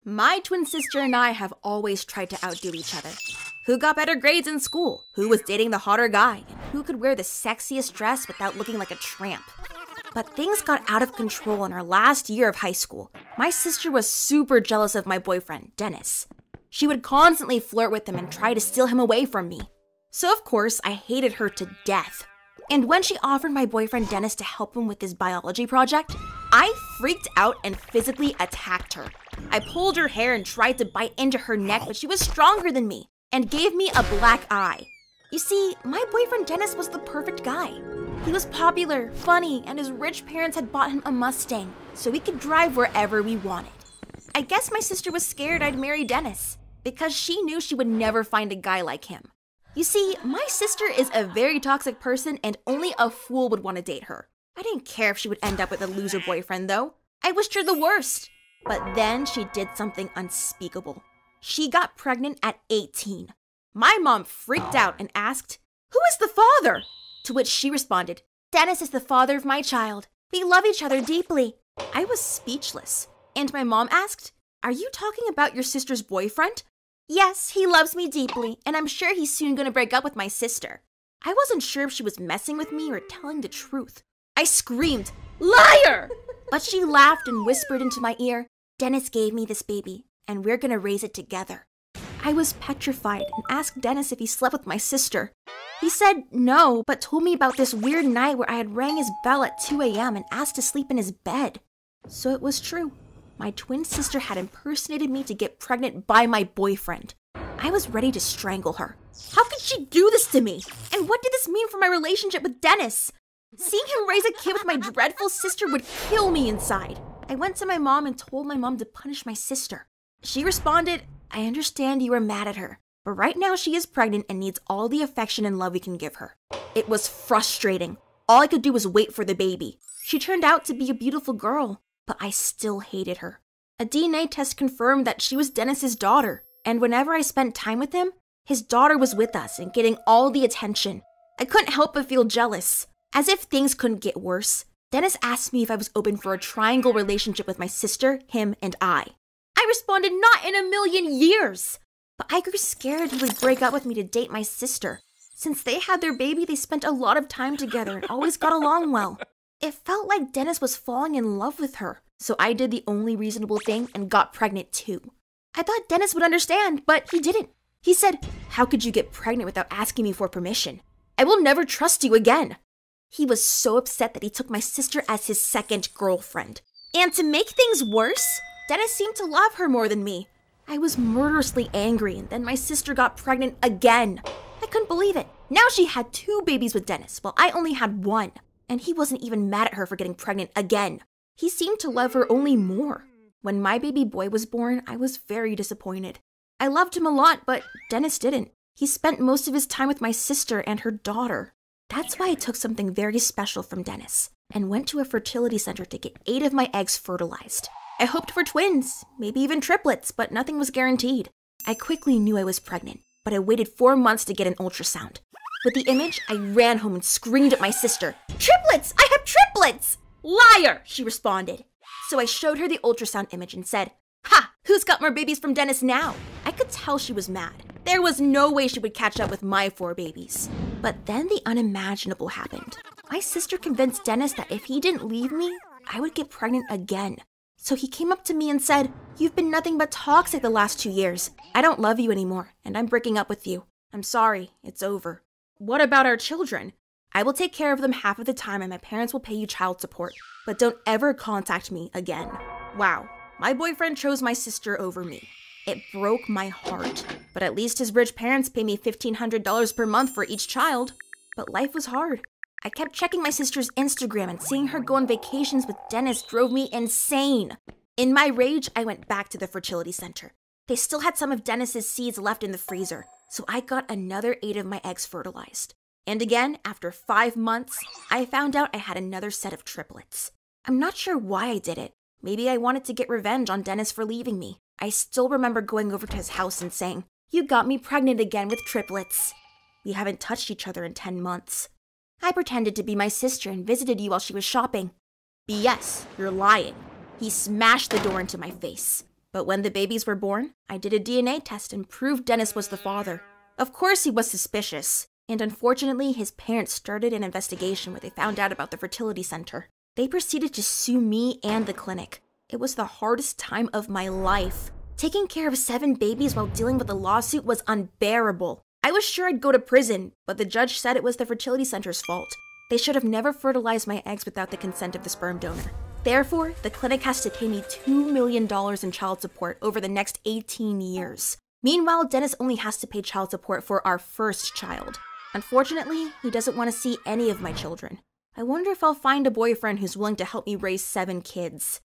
My twin sister and I have always tried to outdo each other. Who got better grades in school? Who was dating the hotter guy? And who could wear the sexiest dress without looking like a tramp? But things got out of control in our last year of high school. My sister was super jealous of my boyfriend, Dennis. She would constantly flirt with him and try to steal him away from me. So of course, I hated her to death. And when she offered my boyfriend Dennis to help him with his biology project, I freaked out and physically attacked her. I pulled her hair and tried to bite into her neck, but she was stronger than me and gave me a black eye. You see, my boyfriend Dennis was the perfect guy. He was popular, funny, and his rich parents had bought him a Mustang, so we could drive wherever we wanted. I guess my sister was scared I'd marry Dennis, because she knew she would never find a guy like him. You see, my sister is a very toxic person and only a fool would want to date her. I didn't care if she would end up with a loser boyfriend though. I wished her the worst. But then she did something unspeakable. She got pregnant at 18. My mom freaked out and asked, "Who is the father?" To which she responded, "Dennis is the father of my child. We love each other deeply." I was speechless. And my mom asked, "Are you talking about your sister's boyfriend?" "Yes, he loves me deeply, and I'm sure he's soon gonna break up with my sister." I wasn't sure if she was messing with me or telling the truth. I screamed, "Liar!" But she laughed and whispered into my ear, "Dennis gave me this baby, and we're gonna raise it together." I was petrified and asked Dennis if he slept with my sister. He said no, but told me about this weird night where I had rang his bell at 2 a.m. and asked to sleep in his bed. So it was true. My twin sister had impersonated me to get pregnant by my boyfriend. I was ready to strangle her. How could she do this to me? And what did this mean for my relationship with Dennis? Seeing him raise a kid with my dreadful sister would kill me inside. I went to my mom and told my mom to punish my sister. She responded, "I understand you are mad at her, but right now she is pregnant and needs all the affection and love we can give her." It was frustrating. All I could do was wait for the baby. She turned out to be a beautiful girl, but I still hated her. A DNA test confirmed that she was Dennis's daughter, and whenever I spent time with him, his daughter was with us and getting all the attention. I couldn't help but feel jealous. As if things couldn't get worse, Dennis asked me if I was open for a triangle relationship with my sister, him, and I. I responded, "Not in a million years!" But I grew scared he would break up with me to date my sister. Since they had their baby, they spent a lot of time together and always got along well. It felt like Dennis was falling in love with her, so I did the only reasonable thing and got pregnant too. I thought Dennis would understand, but he didn't. He said, "How could you get pregnant without asking me for permission? I will never trust you again." He was so upset that he took my sister as his second girlfriend. And to make things worse, Dennis seemed to love her more than me. I was murderously angry, and then my sister got pregnant again. I couldn't believe it. Now she had 2 babies with Dennis, while I only had 1. And he wasn't even mad at her for getting pregnant again. He seemed to love her only more. When my baby boy was born, I was very disappointed. I loved him a lot, but Dennis didn't. He spent most of his time with my sister and her daughter. That's why I took something very special from Dennis and went to a fertility center to get 8 of my eggs fertilized. I hoped for twins, maybe even triplets, but nothing was guaranteed. I quickly knew I was pregnant, but I waited 4 months to get an ultrasound. With the image, I ran home and screamed at my sister, "Triplets! I have triplets!" "Liar!" she responded. So I showed her the ultrasound image and said, "Ha! Who's got more babies from Dennis now?" I could tell she was mad. There was no way she would catch up with my 4 babies. But then the unimaginable happened. My sister convinced Dennis that if he didn't leave me, I would get pregnant again. So he came up to me and said, "You've been nothing but toxic the last 2 years. I don't love you anymore, and I'm breaking up with you. I'm sorry, it's over." "What about our children?" "I will take care of them half of the time and my parents will pay you child support. But don't ever contact me again." Wow, my boyfriend chose my sister over me. It broke my heart. But at least his rich parents pay me $1,500 per month for each child. But life was hard. I kept checking my sister's Instagram and seeing her go on vacations with Dennis drove me insane. In my rage, I went back to the fertility center. They still had some of Dennis's seeds left in the freezer, so I got another 8 of my eggs fertilized. And again, after 5 months, I found out I had another set of triplets. I'm not sure why I did it. Maybe I wanted to get revenge on Dennis for leaving me. I still remember going over to his house and saying, "You got me pregnant again with triplets." We haven't touched each other in 10 months. I pretended to be my sister and visited you while she was shopping. BS, you're lying. He smashed the door into my face. But when the babies were born, I did a DNA test and proved Dennis was the father. Of course he was suspicious, and unfortunately his parents started an investigation where they found out about the fertility center. They proceeded to sue me and the clinic. It was the hardest time of my life. Taking care of 7 babies while dealing with a lawsuit was unbearable. I was sure I'd go to prison, but the judge said it was the fertility center's fault. They should have never fertilized my eggs without the consent of the sperm donor. Therefore, the clinic has to pay me $2 million in child support over the next 18 years. Meanwhile, Dennis only has to pay child support for our first child. Unfortunately, he doesn't want to see any of my children. I wonder if I'll find a boyfriend who's willing to help me raise 7 kids.